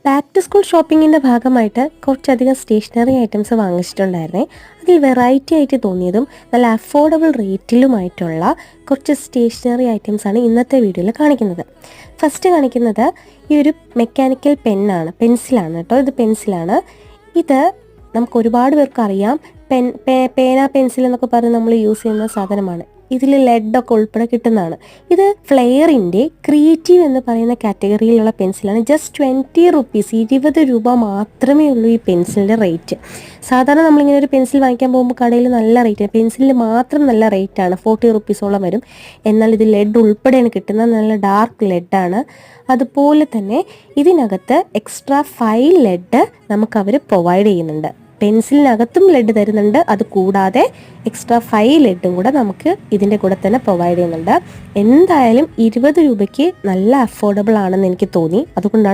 Back to school ഷോപ്പിങ്ങിൻ്റെ ഭാഗമായിട്ട് കുറച്ചധികം stationery items വാങ്ങിച്ചിട്ടുണ്ടായിരുന്നേ. അതിൽ വെറൈറ്റി ആയിട്ട് തോന്നിയതും നല്ല അഫോർഡബിൾ റേറ്റിലുമായിട്ടുള്ള കുറച്ച് സ്റ്റേഷനറി ഐറ്റംസാണ് ഇന്നത്തെ വീഡിയോയിൽ കാണിക്കുന്നത്. ഫസ്റ്റ് കാണിക്കുന്നത് ഈ ഒരു മെക്കാനിക്കൽ പെൻസിലാണ് കേട്ടോ. ഇത് പെൻസിലാണ്. ഇത് നമുക്ക് ഒരുപാട് പേർക്ക് അറിയാം. പേന പെൻസിൽ എന്നൊക്കെ പറഞ്ഞ് നമ്മൾ യൂസ് ചെയ്യുന്ന സാധനമാണ്. ഇതിൽ ലെഡൊക്കെ ഉൾപ്പെടെ കിട്ടുന്നതാണ്. ഇത് ഫ്ലെയറിൻ്റെ ക്രിയേറ്റീവ് എന്ന് പറയുന്ന കാറ്റഗറിയിലുള്ള പെൻസിലാണ്. ജസ്റ്റ് 20 റുപ്പീസ്, 20 രൂപ മാത്രമേ ഉള്ളൂ ഈ പെൻസിലിൻ്റെ റേറ്റ്. സാധാരണ നമ്മളിങ്ങനെ ഒരു പെൻസിൽ വാങ്ങിക്കാൻ പോകുമ്പോൾ കടയിൽ നല്ല റേറ്റ്, പെൻസിലിന് മാത്രം നല്ല റേറ്റാണ്, 40 റുപ്പീസോളം വരും. എന്നാൽ ഇത് ലെഡ് ഉൾപ്പെടെയാണ് കിട്ടുന്നത്. നല്ല ഡാർക്ക് ലെഡാണ്. അതുപോലെ തന്നെ ഇതിനകത്ത് എക്സ്ട്രാ 5 ലെഡ് നമുക്കവർ പ്രൊവൈഡ് ചെയ്യുന്നുണ്ട്. പെൻസിലിനകത്തും ലെഡ് തരുന്നുണ്ട്. അത് കൂടാതെ എക്സ്ട്രാ 5 ലെഡും കൂടെ നമുക്ക് ഇതിൻ്റെ കൂടെ തന്നെ പ്രൊവൈഡ് ചെയ്യുന്നുണ്ട്. എന്തായാലും 20 രൂപയ്ക്ക് നല്ല അഫോർഡബിൾ ആണെന്ന് എനിക്ക് തോന്നി. അതുകൊണ്ടാണ്